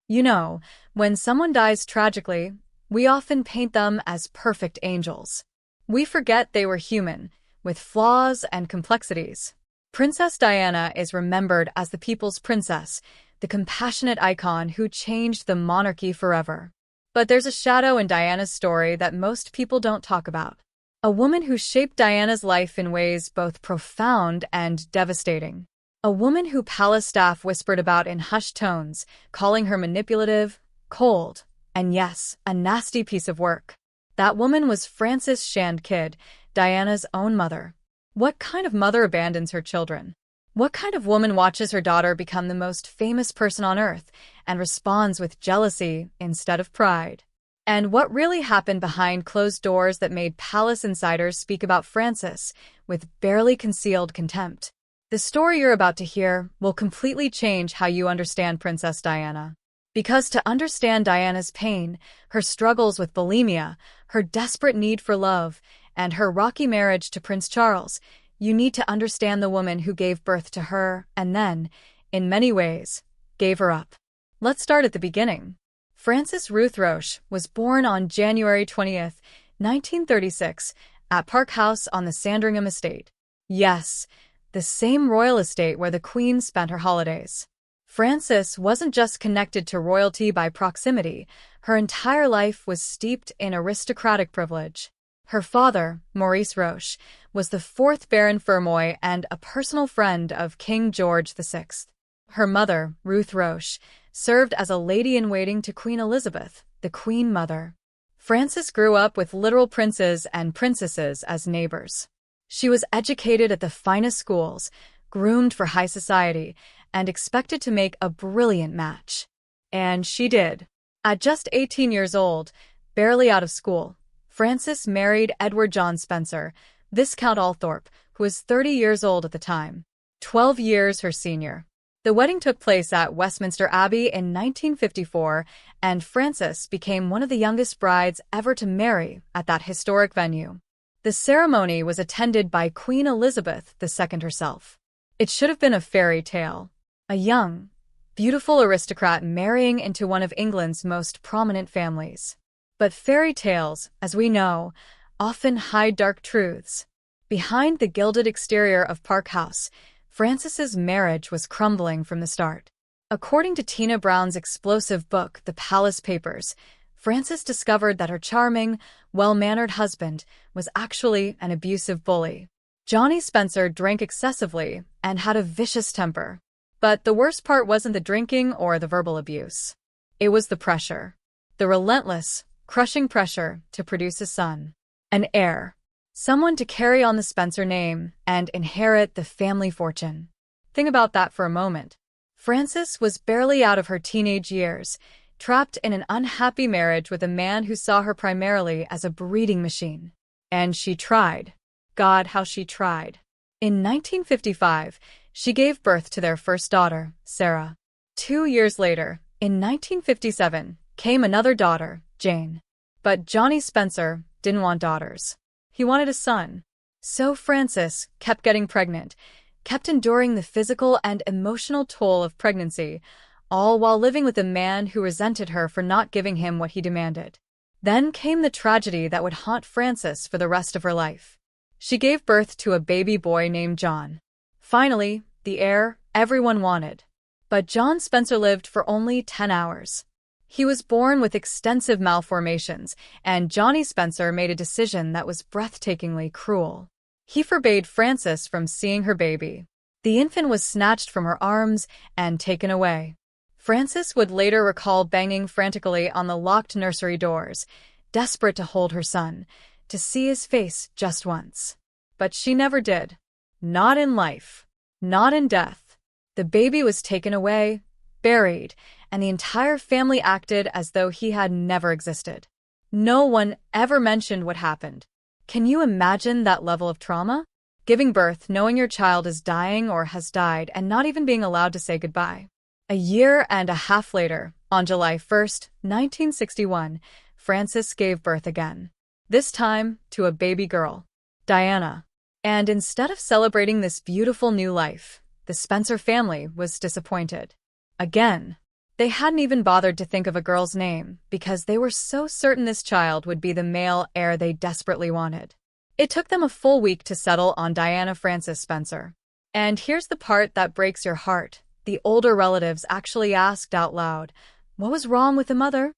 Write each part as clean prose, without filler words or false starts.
You know, when someone dies tragically, we often paint them as perfect angels. We forget they were human, with flaws and complexities. Princess Diana is remembered as the people's princess, the compassionate icon who changed the monarchy forever. But there's a shadow in Diana's story that most people don't talk about. A woman who shaped Diana's life in ways both profound and devastating. A woman who palace staff whispered about in hushed tones, calling her manipulative, cold, and yes, a nasty piece of work. That woman was Frances Shand Kydd, Diana's own mother. What kind of mother abandons her children? What kind of woman watches her daughter become the most famous person on earth and responds with jealousy instead of pride? And what really happened behind closed doors that made palace insiders speak about Frances with barely concealed contempt? The story you're about to hear will completely change how you understand Princess Diana. Because to understand Diana's pain, her struggles with bulimia, her desperate need for love, and her rocky marriage to Prince Charles, you need to understand the woman who gave birth to her and then, in many ways, gave her up. Let's start at the beginning. Frances Ruth Roche was born on January 20th, 1936, at Park House on the Sandringham estate. Yes, the same royal estate where the Queen spent her holidays. Frances wasn't just connected to royalty by proximity, her entire life was steeped in aristocratic privilege. Her father, Maurice Roche, was the fourth Baron Fermoy and a personal friend of King George VI. Her mother, Ruth Roche, served as a lady-in-waiting to Queen Elizabeth, the Queen Mother. Frances grew up with literal princes and princesses as neighbors. She was educated at the finest schools, groomed for high society, and expected to make a brilliant match. And she did. At just 18 years old, barely out of school, Frances married Edward John Spencer, Viscount Althorpe, who was 30 years old at the time, 12 years her senior. The wedding took place at Westminster Abbey in 1954, and Frances became one of the youngest brides ever to marry at that historic venue. The ceremony was attended by Queen Elizabeth II herself. It should have been a fairy tale. A young, beautiful aristocrat marrying into one of England's most prominent families. But fairy tales, as we know, often hide dark truths. Behind the gilded exterior of Park House, Frances's marriage was crumbling from the start. According to Tina Brown's explosive book, The Palace Papers, Frances discovered that her charming, well-mannered husband was actually an abusive bully. Johnny Spencer drank excessively and had a vicious temper. But the worst part wasn't the drinking or the verbal abuse. It was the pressure. The relentless, crushing pressure to produce a son. An heir. Someone to carry on the Spencer name and inherit the family fortune. Think about that for a moment. Frances was barely out of her teenage years, trapped in an unhappy marriage with a man who saw her primarily as a breeding machine. And she tried. God, how she tried. In 1955, she gave birth to their first daughter, Sarah. 2 years later, in 1957, came another daughter, Jane. But Johnny Spencer didn't want daughters. He wanted a son. So Frances kept getting pregnant, kept enduring the physical and emotional toll of pregnancy, all while living with a man who resented her for not giving him what he demanded. Then came the tragedy that would haunt Frances for the rest of her life. She gave birth to a baby boy named John. Finally, the heir everyone wanted. But John Spencer lived for only 10 hours. He was born with extensive malformations, and Johnny Spencer made a decision that was breathtakingly cruel. He forbade Frances from seeing her baby. The infant was snatched from her arms and taken away. Frances would later recall banging frantically on the locked nursery doors, desperate to hold her son, to see his face just once. But she never did. Not in life. Not in death. The baby was taken away, buried, and the entire family acted as though he had never existed. No one ever mentioned what happened. Can you imagine that level of trauma? Giving birth, knowing your child is dying or has died, and not even being allowed to say goodbye. A year and a half later, on July 1st, 1961, Frances gave birth again. This time to a baby girl, Diana. And instead of celebrating this beautiful new life, the Spencer family was disappointed. Again. They hadn't even bothered to think of a girl's name because they were so certain this child would be the male heir they desperately wanted. It took them a full week to settle on Diana Frances Spencer. And here's the part that breaks your heart. The older relatives actually asked out loud, what was wrong with the mother?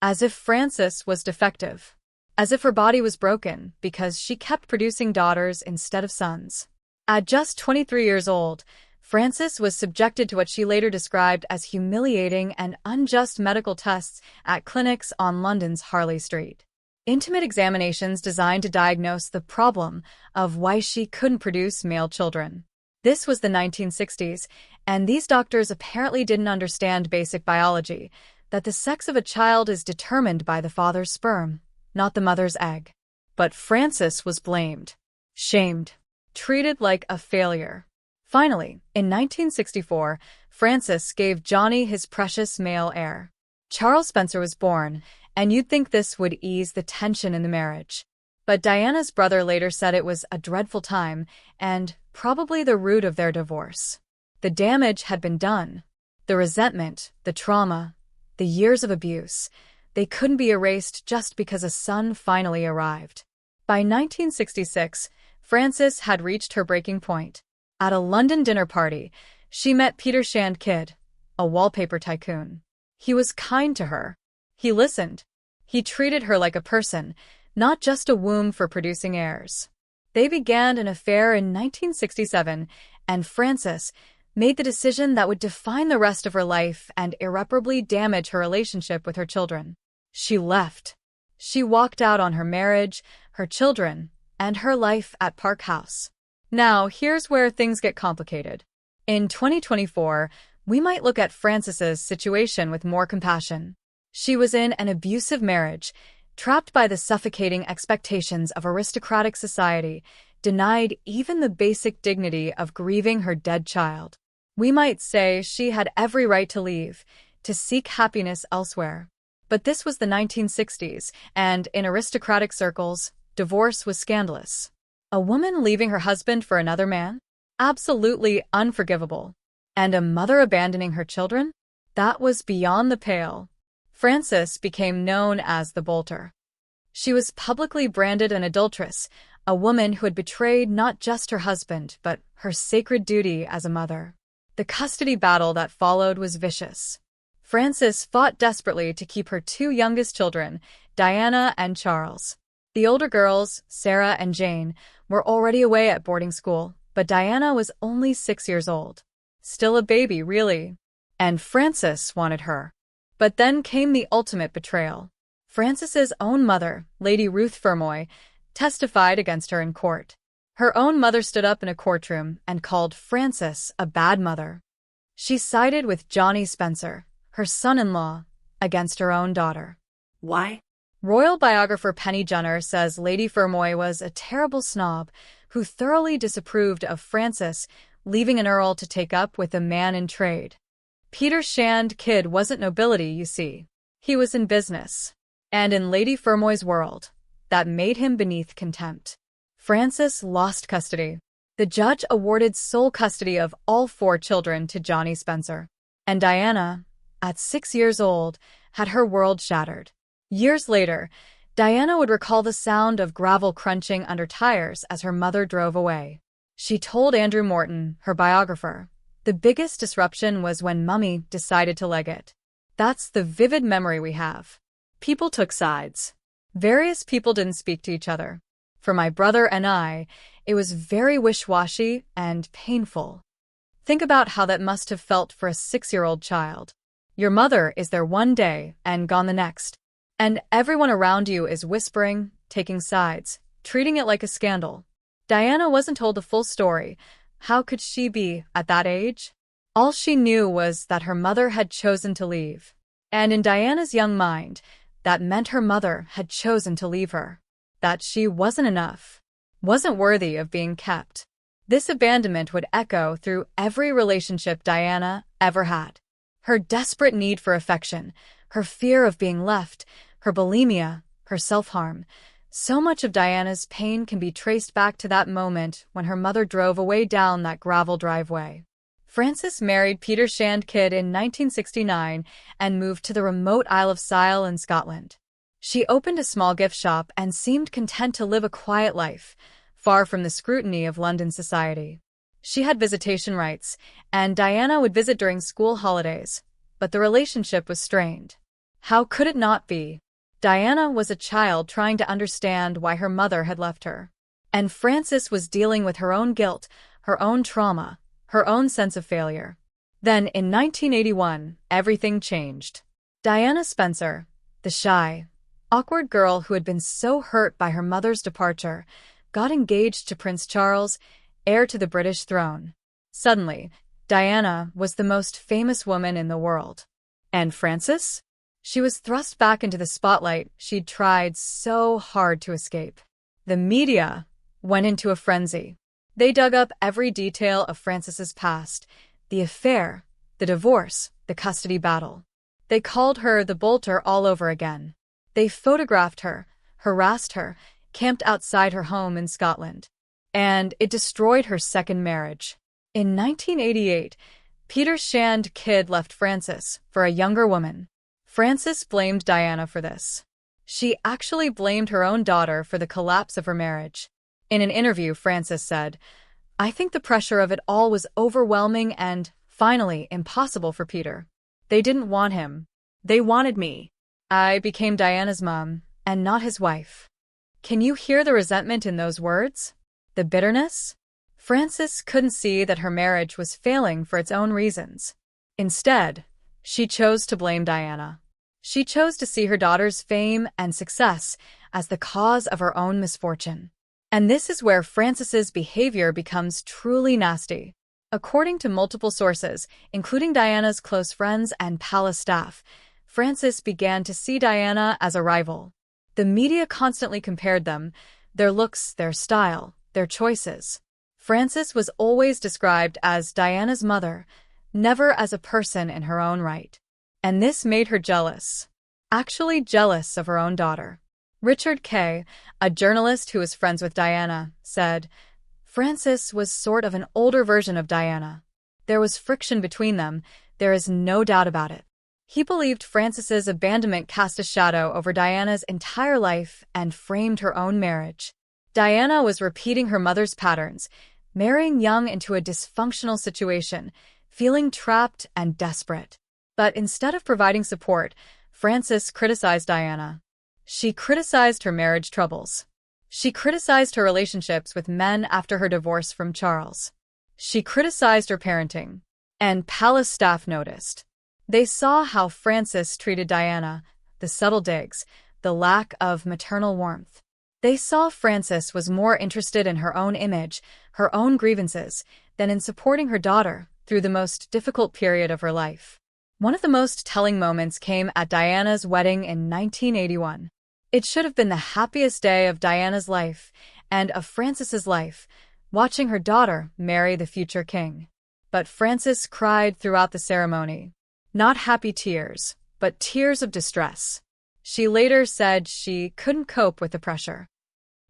As if Frances was defective. As if her body was broken because she kept producing daughters instead of sons. At just 23 years old, Frances was subjected to what she later described as humiliating and unjust medical tests at clinics on London's Harley Street. Intimate examinations designed to diagnose the problem of why she couldn't produce male children. This was the 1960s, and these doctors apparently didn't understand basic biology, that the sex of a child is determined by the father's sperm, not the mother's egg. But Frances was blamed, shamed, treated like a failure. Finally, in 1964, Frances gave Johnny his precious male heir. Charles Spencer was born, and you'd think this would ease the tension in the marriage. But Diana's brother later said it was a dreadful time and probably the root of their divorce. The damage had been done. The resentment, the trauma, the years of abuse, they couldn't be erased just because a son finally arrived. By 1966, Frances had reached her breaking point. At a London dinner party, she met Frances Shand Kydd, a wallpaper tycoon. He was kind to her. He listened. He treated her like a person, not just a womb for producing heirs. They began an affair in 1967, and Frances made the decision that would define the rest of her life and irreparably damage her relationship with her children. She left. She walked out on her marriage, her children, and her life at Park House. Now, here's where things get complicated. In 2024, we might look at Frances's situation with more compassion. She was in an abusive marriage, trapped by the suffocating expectations of aristocratic society, denied even the basic dignity of grieving her dead child. We might say she had every right to leave, to seek happiness elsewhere. But this was the 1960s, and in aristocratic circles, divorce was scandalous. A woman leaving her husband for another man? Absolutely unforgivable. And a mother abandoning her children? That was beyond the pale. Frances became known as the Bolter. She was publicly branded an adulteress, a woman who had betrayed not just her husband, but her sacred duty as a mother. The custody battle that followed was vicious. Frances fought desperately to keep her two youngest children, Diana and Charles. The older girls, Sarah and Jane, were already away at boarding school, but Diana was only 6 years old. Still a baby, really. And Frances wanted her. But then came the ultimate betrayal. Frances's own mother, Lady Ruth Fermoy, testified against her in court. Her own mother stood up in a courtroom and called Frances a bad mother. She sided with Johnny Spencer, her son-in-law, against her own daughter. Why? Royal biographer Penny Junor says Lady Fermoy was a terrible snob who thoroughly disapproved of Frances leaving an earl to take up with a man in trade. Frances Shand Kydd wasn't nobility, you see. He was in business. And in Lady Fermoy's world, that made him beneath contempt. Frances lost custody. The judge awarded sole custody of all 4 children to Johnny Spencer. And Diana, at 6 years old, had her world shattered. Years later, Diana would recall the sound of gravel crunching under tires as her mother drove away. She told Andrew Morton, her biographer, the biggest disruption was when Mummy decided to leg it. That's the vivid memory we have. People took sides. Various people didn't speak to each other. For my brother and I, it was very wish-washy and painful. Think about how that must have felt for a 6-year-old child. Your mother is there one day and gone the next. And everyone around you is whispering, taking sides, treating it like a scandal. Diana wasn't told the full story. How could she be at that age? All she knew was that her mother had chosen to leave. And in Diana's young mind, that meant her mother had chosen to leave her. That she wasn't enough, wasn't worthy of being kept. This abandonment would echo through every relationship Diana ever had. Her desperate need for affection, her fear of being left, her bulimia, her self-harm. So much of Diana's pain can be traced back to that moment when her mother drove away down that gravel driveway. Frances married Peter Shand Kydd in 1969 and moved to the remote Isle of Skye in Scotland. She opened a small gift shop and seemed content to live a quiet life, far from the scrutiny of London society. She had visitation rights, and Diana would visit during school holidays, but the relationship was strained. How could it not be? Diana was a child trying to understand why her mother had left her. And Frances was dealing with her own guilt, her own trauma, her own sense of failure. Then, in 1981, everything changed. Diana Spencer, the shy, awkward girl who had been so hurt by her mother's departure, got engaged to Prince Charles, heir to the British throne. Suddenly, Diana was the most famous woman in the world. And Frances? She was thrust back into the spotlight she'd tried so hard to escape. The media went into a frenzy. They dug up every detail of Frances's past, the affair, the divorce, the custody battle. They called her the bolter all over again. They photographed her, harassed her, camped outside her home in Scotland. And it destroyed her second marriage. In 1988, Peter Shand Kydd left Frances for a younger woman. Frances blamed Diana for this. She actually blamed her own daughter for the collapse of her marriage. In an interview, Frances said, "I think the pressure of it all was overwhelming and, finally, impossible for Peter. They didn't want him. They wanted me. I became Diana's mom, and not his wife." Can you hear the resentment in those words? The bitterness? Frances couldn't see that her marriage was failing for its own reasons. Instead, she chose to blame Diana. She chose to see her daughter's fame and success as the cause of her own misfortune. And this is where Frances's behavior becomes truly nasty. According to multiple sources, including Diana's close friends and palace staff, Frances began to see Diana as a rival. The media constantly compared them, their looks, their style, their choices. Frances was always described as Diana's mother, never as a person in her own right. And this made her jealous. Actually jealous of her own daughter. Richard Kay, a journalist who was friends with Diana, said, "Frances was sort of an older version of Diana. There was friction between them, there is no doubt about it." He believed Frances's abandonment cast a shadow over Diana's entire life and framed her own marriage. Diana was repeating her mother's patterns, marrying young into a dysfunctional situation, feeling trapped and desperate. But instead of providing support, Frances criticized Diana. She criticized her marriage troubles. She criticized her relationships with men after her divorce from Charles. She criticized her parenting. And palace staff noticed. They saw how Frances treated Diana, the subtle digs, the lack of maternal warmth. They saw Frances was more interested in her own image, her own grievances, than in supporting her daughter through the most difficult period of her life. One of the most telling moments came at Diana's wedding in 1981. It should have been the happiest day of Diana's life and of Frances's life, watching her daughter marry the future king. But Frances cried throughout the ceremony. Not happy tears, but tears of distress. She later said she couldn't cope with the pressure.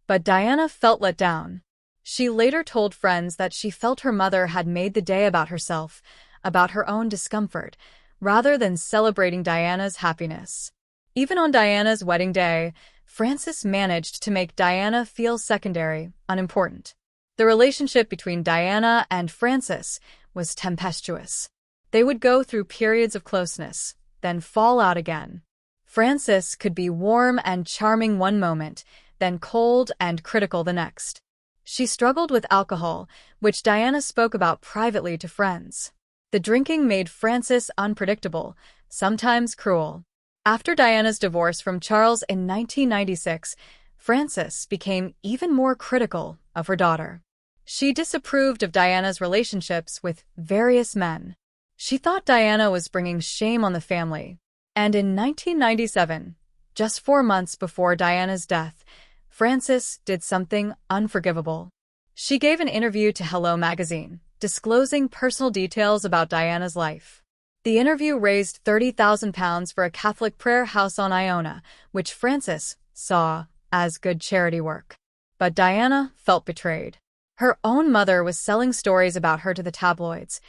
But Diana felt let down. She later told friends that she felt her mother had made the day about herself, about her own discomfort, rather than celebrating Diana's happiness. Even on Diana's wedding day, Frances managed to make Diana feel secondary, unimportant. The relationship between Diana and Frances was tempestuous. They would go through periods of closeness, then fall out again. Frances could be warm and charming one moment, then cold and critical the next. She struggled with alcohol, which Diana spoke about privately to friends. The drinking made Frances unpredictable, sometimes cruel. After Diana's divorce from Charles in 1996, Frances became even more critical of her daughter. She disapproved of Diana's relationships with various men. She thought Diana was bringing shame on the family. And in 1997, just 4 months before Diana's death, Frances did something unforgivable. She gave an interview to Hello magazine, disclosing personal details about Diana's life. The interview raised £30,000 for a Catholic prayer house on Iona, which Frances saw as good charity work. But Diana felt betrayed. Her own mother was selling stories about her to the tabloids.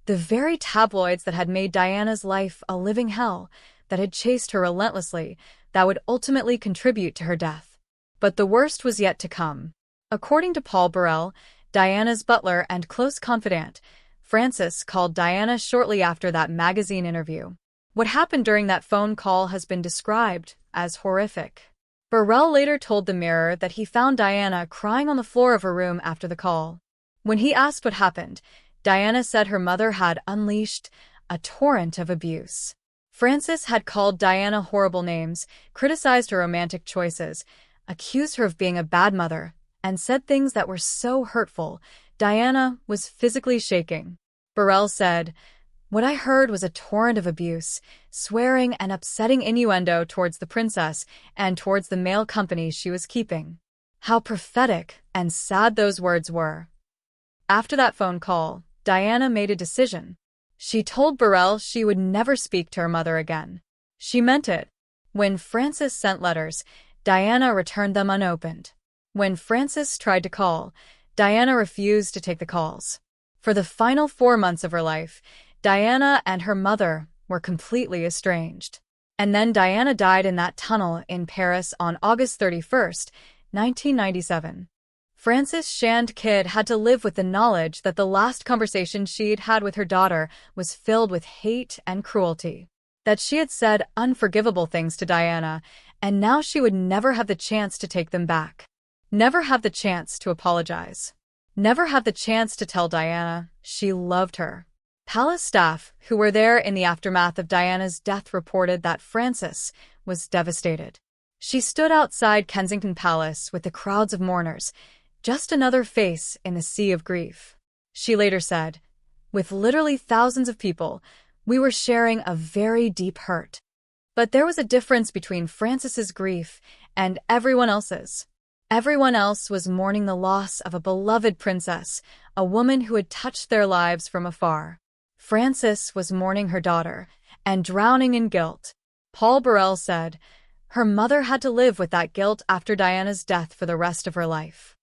The very tabloids that had made Diana's life a living hell, that had chased her relentlessly, that would ultimately contribute to her death. But the worst was yet to come. According to Paul Burrell, Diana's butler and close confidant, Frances called Diana shortly after that magazine interview. What happened during that phone call has been described as horrific. Burrell later told the Mirror that he found Diana crying on the floor of her room after the call. When he asked what happened, Diana said her mother had unleashed a torrent of abuse. Frances had called Diana horrible names, criticized her romantic choices, accused her of being a bad mother, and said things that were so hurtful, Diana was physically shaking. Burrell said, "What I heard was a torrent of abuse, swearing and upsetting innuendo towards the princess and towards the mail company she was keeping. How pathetic and sad those words were." After that phone call, Diana made a decision. She told Burrell she would never speak to her mother again. She meant it. When Frances sent letters, Diana returned them unopened. When Frances tried to call, Diana refused to take the calls. For the final 4 months of her life, Diana and her mother were completely estranged. And then Diana died in that tunnel in Paris on August 31st, 1997. Frances Shand Kydd had to live with the knowledge that the last conversation she'd had with her daughter was filled with hate and cruelty. That she had said unforgivable things to Diana, and now she would never have the chance to take them back. Never have the chance to apologize. Never have the chance to tell Diana she loved her. Palace staff who were there in the aftermath of Diana's death reported that Frances was devastated. She stood outside Kensington Palace with the crowds of mourners, just another face in the sea of grief. She later said, "With literally thousands of people, we were sharing a very deep hurt." But there was a difference between Frances's grief and everyone else's. Everyone else was mourning the loss of a beloved princess, a woman who had touched their lives from afar. Frances was mourning her daughter and drowning in guilt. Paul Burrell said, "Her mother had to live with that guilt after Diana's death for the rest of her life."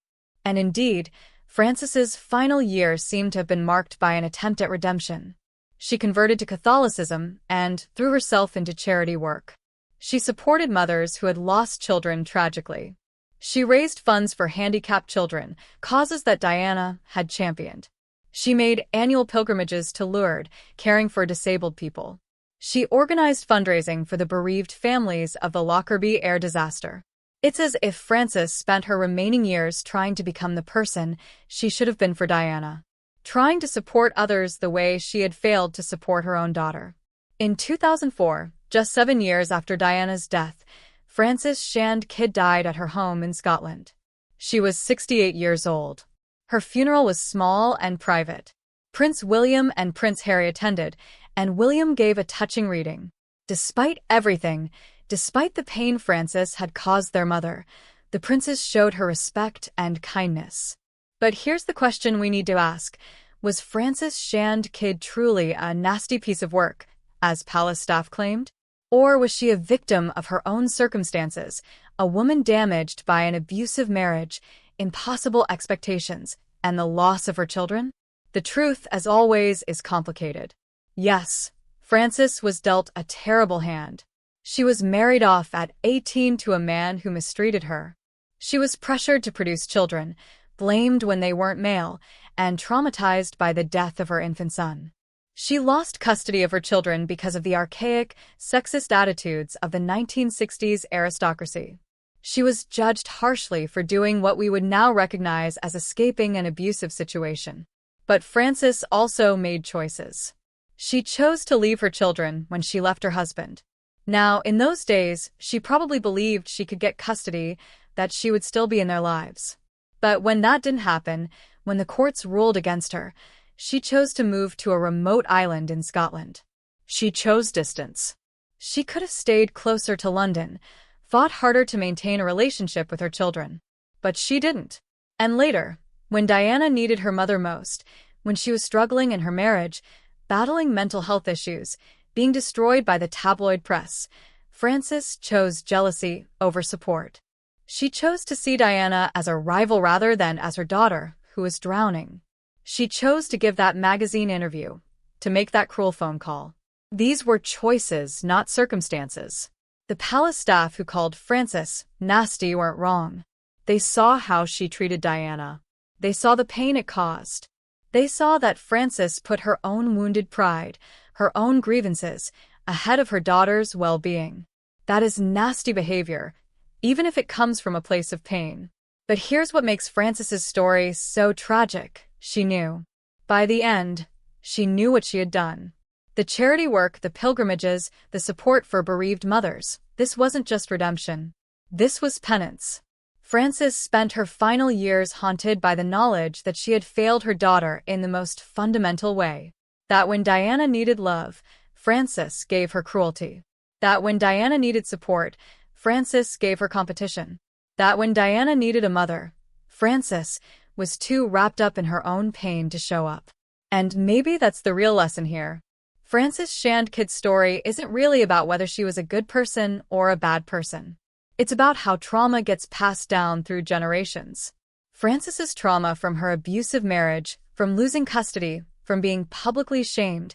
And indeed, Frances's final years seemed to have been marked by an attempt at redemption. She converted to Catholicism and threw herself into charity work. She supported mothers who had lost children tragically. She raised funds for handicapped children, causes that Diana had championed. She made annual pilgrimages to Lourdes, caring for disabled people. She organized fundraising for the bereaved families of the Lockerbie air disaster. It's as if Frances spent her remaining years trying to become the person she should have been for Diana, trying to support others the way she had failed to support her own daughter. In 2004, just 7 years after Diana's death, Frances Shand Kydd died at her home in Scotland. She was 68 years old. Her funeral was small and private. Prince William and Prince Harry attended, and William gave a touching reading. Despite everything, despite the pain Frances had caused their mother, the princess showed her respect and kindness. But here's the question we need to ask. Was Frances Shand Kydd truly a nasty piece of work, as palace staff claimed? Or was she a victim of her own circumstances, a woman damaged by an abusive marriage, impossible expectations, and the loss of her children? The truth, as always, is complicated. Yes, Frances was dealt a terrible hand. She was married off at 18 to a man who mistreated her. She was pressured to produce children, blamed when they weren't male, and traumatized by the death of her infant son. She lost custody of her children because of the archaic, sexist attitudes of the 1960s aristocracy. She was judged harshly for doing what we would now recognize as escaping an abusive situation. But Frances also made choices. She chose to leave her children when she left her husband. Now, in those days, she probably believed she could get custody, that she would still be in their lives. But when that didn't happen, when the courts ruled against her, she chose to move to a remote island in Scotland. She chose distance. She could have stayed closer to London, fought harder to maintain a relationship with her children. But she didn't. And later, when Diana needed her mother most, when she was struggling in her marriage, battling mental health issues, being destroyed by the tabloid press, Frances chose jealousy over support. She chose to see Diana as a rival rather than as her daughter, who was drowning. She chose to give that magazine interview, to make that cruel phone call. These were choices, not circumstances. The palace staff who called Frances nasty weren't wrong. They saw how she treated Diana. They saw the pain it caused. They saw that Frances put her own wounded pride, her own grievances, ahead of her daughter's well-being. That is nasty behavior, even if it comes from a place of pain. But here's what makes Frances's story so tragic. She knew. By the end, she knew what she had done. The charity work, the pilgrimages, the support for bereaved mothers. This wasn't just redemption. This was penance. Frances spent her final years haunted by the knowledge that she had failed her daughter in the most fundamental way. That when Diana needed love, Frances gave her cruelty. That when Diana needed support, Frances gave her competition. That when Diana needed a mother, Frances was too wrapped up in her own pain to show up. And maybe that's the real lesson here. Frances Shand Kydd's story isn't really about whether she was a good person or a bad person. It's about how trauma gets passed down through generations. Frances's trauma from her abusive marriage, from losing custody, from being publicly shamed,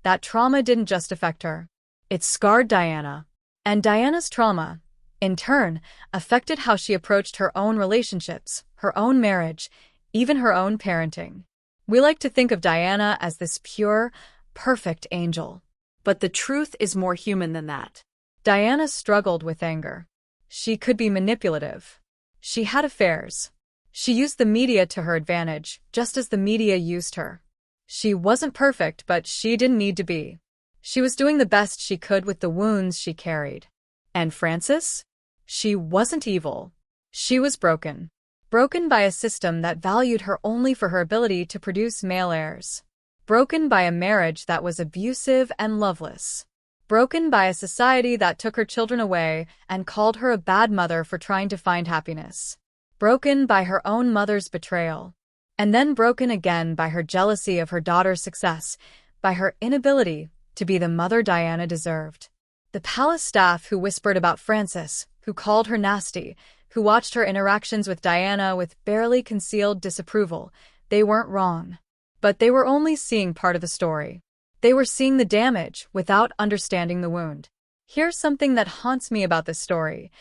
that trauma didn't just affect her. It scarred Diana. And Diana's trauma, in turn, affected how she approached her own relationships, her own marriage, even her own parenting. We like to think of Diana as this pure, perfect angel. But the truth is more human than that. Diana struggled with anger. She could be manipulative. She had affairs. She used the media to her advantage, just as the media used her. She wasn't perfect, but she didn't need to be. She was doing the best she could with the wounds she carried. And Frances? She wasn't evil. She was broken. Broken by a system that valued her only for her ability to produce male heirs. Broken by a marriage that was abusive and loveless. Broken by a society that took her children away and called her a bad mother for trying to find happiness. Broken by her own mother's betrayal. And then broken again by her jealousy of her daughter's success, by her inability to be the mother Diana deserved. The palace staff who whispered about Frances, who called her nasty, who watched her interactions with Diana with barely concealed disapproval, they weren't wrong. But they were only seeing part of the story. They were seeing the damage without understanding the wound. Here's something that haunts me about this story.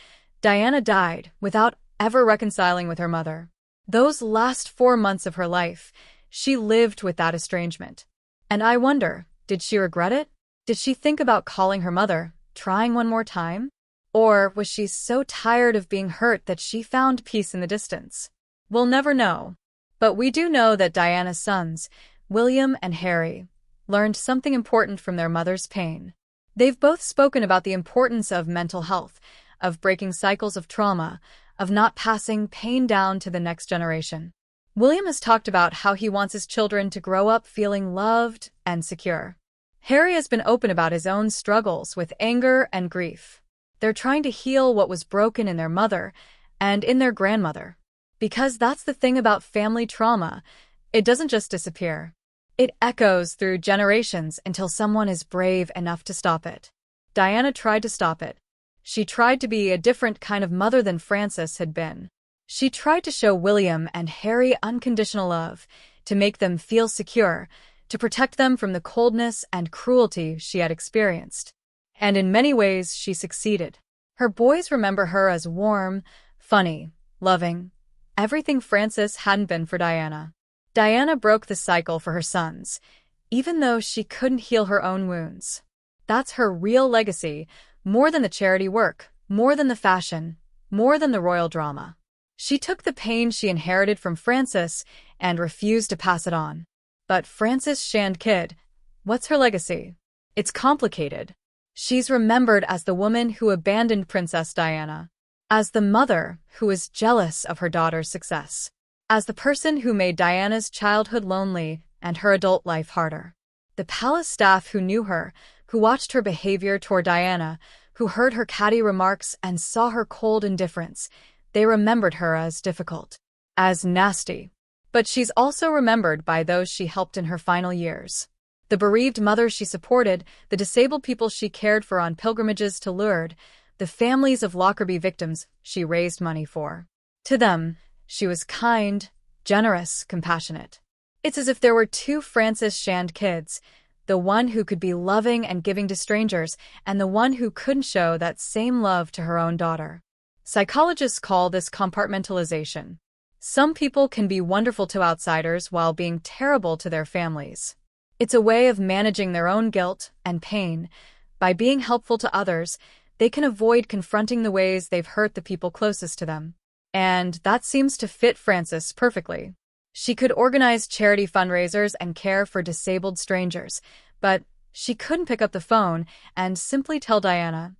Diana died without ever reconciling with her mother. Those last 4 months of her life, she lived with that estrangement. And I wonder, did she regret it? Did she think about calling her mother, trying one more time? Or was she so tired of being hurt that she found peace in the distance? We'll never know. But we do know that Diana's sons, William and Harry, learned something important from their mother's pain. They've both spoken about the importance of mental health, of breaking cycles of trauma, of not passing pain down to the next generation. William has talked about how he wants his children to grow up feeling loved and secure. Harry has been open about his own struggles with anger and grief. They're trying to heal what was broken in their mother and in their grandmother. Because that's the thing about family trauma, it doesn't just disappear. It echoes through generations until someone is brave enough to stop it. Diana tried to stop it. She tried to be a different kind of mother than Frances had been. She tried to show William and Harry unconditional love, to make them feel secure, to protect them from the coldness and cruelty she had experienced. And in many ways, she succeeded. Her boys remember her as warm, funny, loving, everything Frances hadn't been for Diana. Diana broke the cycle for her sons, even though she couldn't heal her own wounds. That's her real legacy, more than the charity work, more than the fashion, more than the royal drama. She took the pain she inherited from Frances and refused to pass it on. But Frances Shand Kydd, what's her legacy? It's complicated. She's remembered as the woman who abandoned Princess Diana, as the mother who was jealous of her daughter's success, as the person who made Diana's childhood lonely and her adult life harder. The palace staff who knew her, who watched her behavior toward Diana, who heard her catty remarks and saw her cold indifference, they remembered her as difficult, as nasty. But she's also remembered by those she helped in her final years. The bereaved mothers she supported, the disabled people she cared for on pilgrimages to Lourdes, the families of Lockerbie victims she raised money for. To them, she was kind, generous, compassionate. It's as if there were two Frances Shand Kydds, the one who could be loving and giving to strangers, and the one who couldn't show that same love to her own daughter. Psychologists call this compartmentalization. Some people can be wonderful to outsiders while being terrible to their families. It's a way of managing their own guilt and pain. By being helpful to others, they can avoid confronting the ways they've hurt the people closest to them. And that seems to fit Frances perfectly. She could organize charity fundraisers and care for disabled strangers, but she couldn't pick up the phone and simply tell Diana,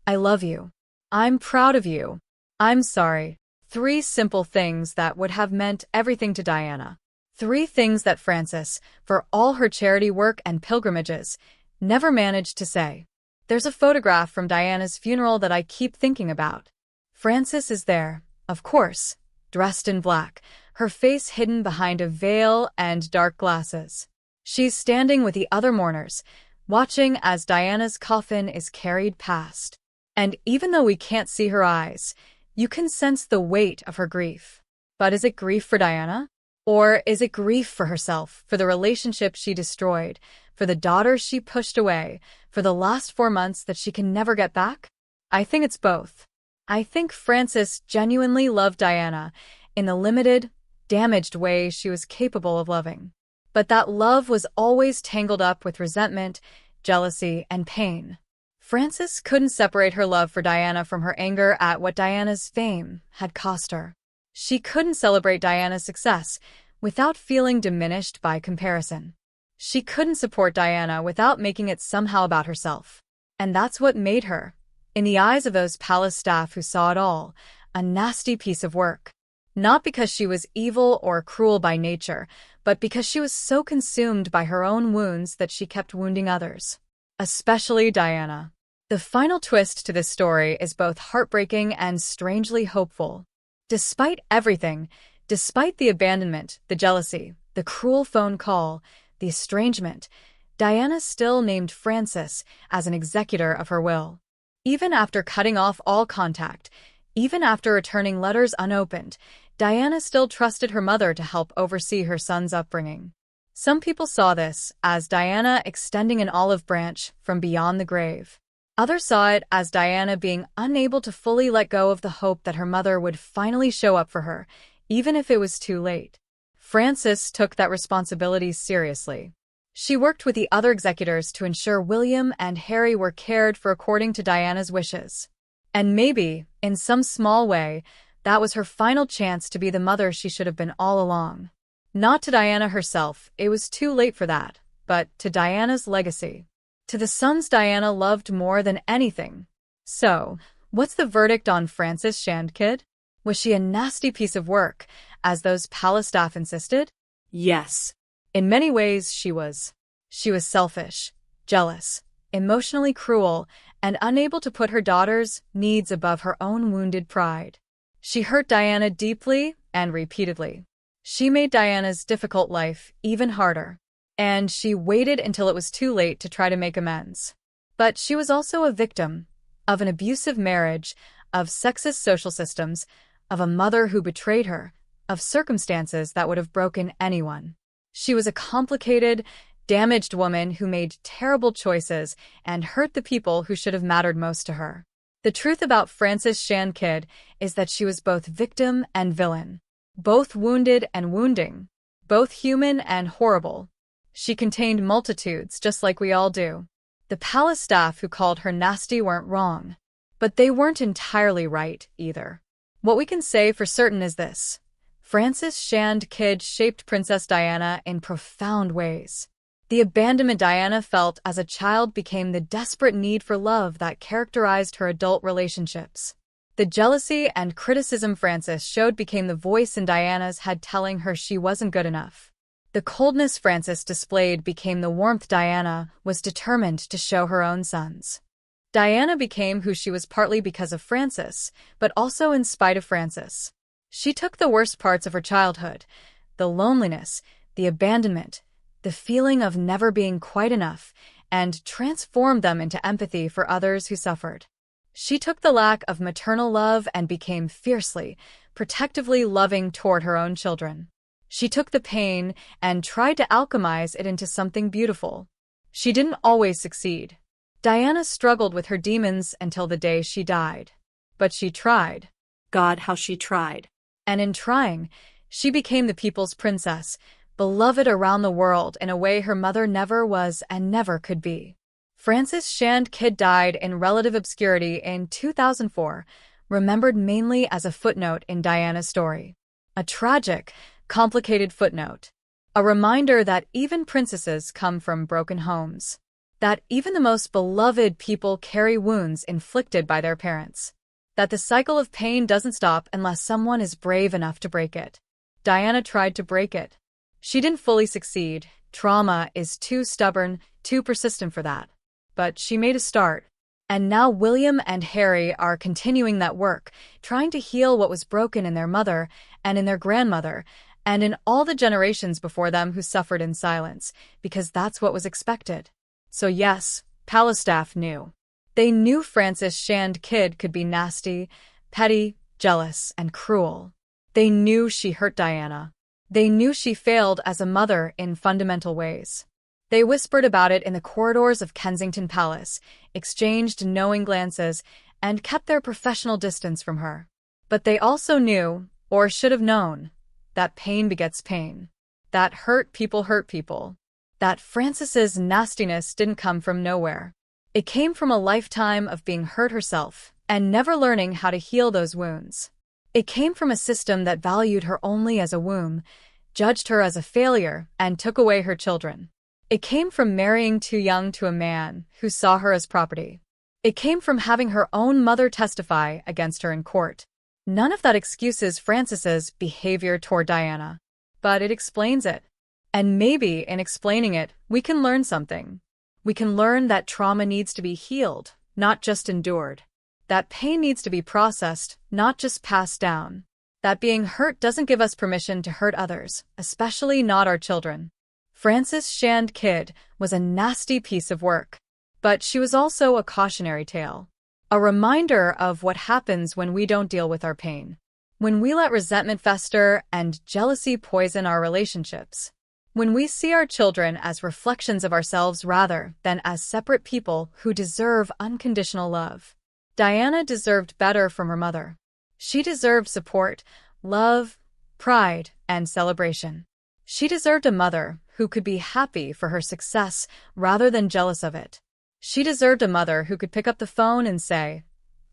"I love you. I'm proud of you. I'm sorry." 3 simple things that would have meant everything to Diana. 3 things that Frances, for all her charity work and pilgrimages, never managed to say. There's a photograph from Diana's funeral that I keep thinking about. Frances is there, of course, dressed in black, her face hidden behind a veil and dark glasses. She's standing with the other mourners, watching as Diana's coffin is carried past. And even though we can't see her eyes, you can sense the weight of her grief. But is it grief for Diana? Or is it grief for herself, for the relationship she destroyed, for the daughter she pushed away, for the last 4 months that she can never get back? I think it's both. I think Frances genuinely loved Diana in the limited, damaged way she was capable of loving. But that love was always tangled up with resentment, jealousy, and pain. Frances couldn't separate her love for Diana from her anger at what Diana's fame had cost her. She couldn't celebrate Diana's success without feeling diminished by comparison. She couldn't support Diana without making it somehow about herself. And that's what made her, in the eyes of those palace staff who saw it all, a nasty piece of work. Not because she was evil or cruel by nature, but because she was so consumed by her own wounds that she kept wounding others. Especially Diana. The final twist to this story is both heartbreaking and strangely hopeful. Despite everything, despite the abandonment, the jealousy, the cruel phone call, the estrangement, Diana still named Frances as an executor of her will. Even after cutting off all contact, even after returning letters unopened, Diana still trusted her mother to help oversee her son's upbringing. Some people saw this as Diana extending an olive branch from beyond the grave. Others saw it as Diana being unable to fully let go of the hope that her mother would finally show up for her, even if it was too late. Frances took that responsibility seriously. She worked with the other executors to ensure William and Harry were cared for according to Diana's wishes. And maybe, in some small way, that was her final chance to be the mother she should have been all along. Not to Diana herself, it was too late for that, but to Diana's legacy. To the sons Diana loved more than anything. So, what's the verdict on Frances Shand Kydd? Was she a nasty piece of work, as those palace staff insisted? Yes. In many ways, she was. She was selfish, jealous, emotionally cruel, and unable to put her daughter's needs above her own wounded pride. She hurt Diana deeply and repeatedly. She made Diana's difficult life even harder. And she waited until it was too late to try to make amends. But she was also a victim of an abusive marriage, of sexist social systems, of a mother who betrayed her, of circumstances that would have broken anyone. She was a complicated, damaged woman who made terrible choices and hurt the people who should have mattered most to her. The truth about Frances Shand Kydd is that she was both victim and villain, both wounded and wounding, both human and horrible. She contained multitudes, just like we all do. The palace staff who called her nasty weren't wrong, but they weren't entirely right either. What we can say for certain is this: Frances Shand Kydd shaped Princess Diana in profound ways. The abandonment Diana felt as a child became the desperate need for love that characterized her adult relationships. The jealousy and criticism Frances showed became the voice in Diana's head telling her she wasn't good enough. The coldness Frances displayed became the warmth Diana was determined to show her own sons. Diana became who she was partly because of Frances, but also in spite of Frances. She took the worst parts of her childhood, the loneliness, the abandonment, the feeling of never being quite enough, and transformed them into empathy for others who suffered. She took the lack of maternal love and became fiercely, protectively loving toward her own children. She took the pain and tried to alchemize it into something beautiful. She didn't always succeed. Diana struggled with her demons until the day she died. But she tried. God, how she tried. And in trying, she became the people's princess, beloved around the world in a way her mother never was and never could be. Frances Shand Kydd died in relative obscurity in 2004, remembered mainly as a footnote in Diana's story. A tragic, complicated footnote. A reminder that even princesses come from broken homes. That even the most beloved people carry wounds inflicted by their parents. That the cycle of pain doesn't stop unless someone is brave enough to break it. Diana tried to break it. She didn't fully succeed. Trauma is too stubborn, too persistent for that. But she made a start. And now William and Harry are continuing that work, trying to heal what was broken in their mother and in their grandmother, and in all the generations before them who suffered in silence, because that's what was expected. So yes, palace staff knew. They knew Frances Shand Kydd could be nasty, petty, jealous, and cruel. They knew she hurt Diana. They knew she failed as a mother in fundamental ways. They whispered about it in the corridors of Kensington Palace, exchanged knowing glances, and kept their professional distance from her. But they also knew, or should have known, that pain begets pain. That hurt people. That Frances's nastiness didn't come from nowhere. It came from a lifetime of being hurt herself and never learning how to heal those wounds. It came from a system that valued her only as a womb, judged her as a failure, and took away her children. It came from marrying too young to a man who saw her as property. It came from having her own mother testify against her in court. None of that excuses Frances's behavior toward Diana. But it explains it. And maybe in explaining it, we can learn something. We can learn that trauma needs to be healed, not just endured. That pain needs to be processed, not just passed down. That being hurt doesn't give us permission to hurt others, especially not our children. Frances Shand Kydd was a nasty piece of work. But she was also a cautionary tale. A reminder of what happens when we don't deal with our pain. When we let resentment fester and jealousy poison our relationships. When we see our children as reflections of ourselves rather than as separate people who deserve unconditional love. Diana deserved better from her mother. She deserved support, love, pride, and celebration. She deserved a mother who could be happy for her success rather than jealous of it. She deserved a mother who could pick up the phone and say,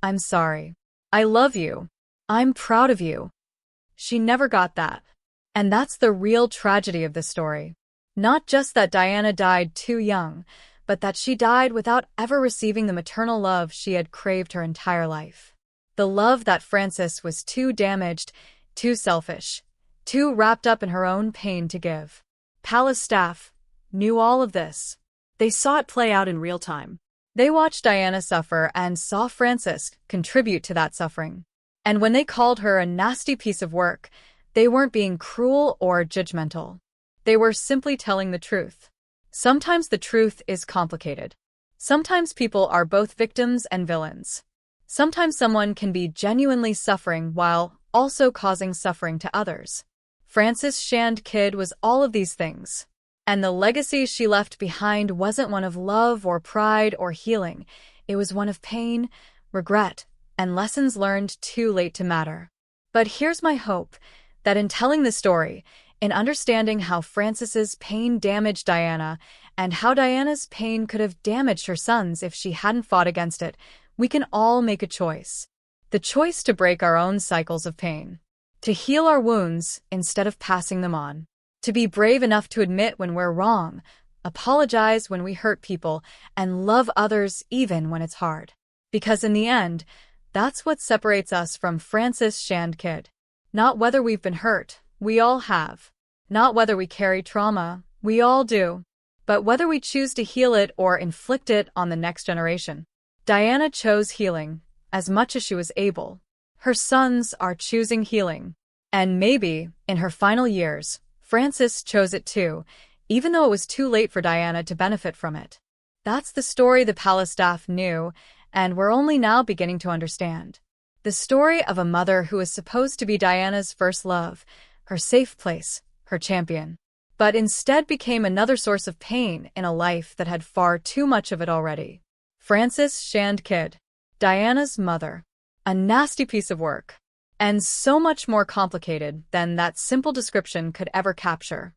"I'm sorry. I love you. I'm proud of you." She never got that. And that's the real tragedy of this story. Not just that Diana died too young, but that she died without ever receiving the maternal love she had craved her entire life. The love that Frances was too damaged, too selfish, too wrapped up in her own pain to give. Palace staff knew all of this. They saw it play out in real time. They watched Diana suffer and saw Frances contribute to that suffering. And when they called her a nasty piece of work, they weren't being cruel or judgmental. They were simply telling the truth. Sometimes the truth is complicated. Sometimes people are both victims and villains. Sometimes someone can be genuinely suffering while also causing suffering to others. Frances Shand Kydd was all of these things. And the legacy she left behind wasn't one of love or pride or healing. It was one of pain, regret, and lessons learned too late to matter. But here's my hope, that in telling this story, in understanding how Frances's pain damaged Diana, and how Diana's pain could have damaged her sons if she hadn't fought against it, we can all make a choice. The choice to break our own cycles of pain. To heal our wounds instead of passing them on. To be brave enough to admit when we're wrong, apologize when we hurt people, and love others even when it's hard. Because in the end, that's what separates us from Frances Shand Kydd. Not whether we've been hurt, we all have. Not whether we carry trauma, we all do. But whether we choose to heal it or inflict it on the next generation. Diana chose healing, as much as she was able. Her sons are choosing healing. And maybe, in her final years, Frances chose it too, even though it was too late for Diana to benefit from it. That's the story the palace staff knew, and we're only now beginning to understand. The story of a mother who is supposed to be Diana's first love, her safe place, her champion. but instead became another source of pain in a life that had far too much of it already. Frances Shand Kydd, Diana's mother. A nasty piece of work. And so much more complicated than that simple description could ever capture.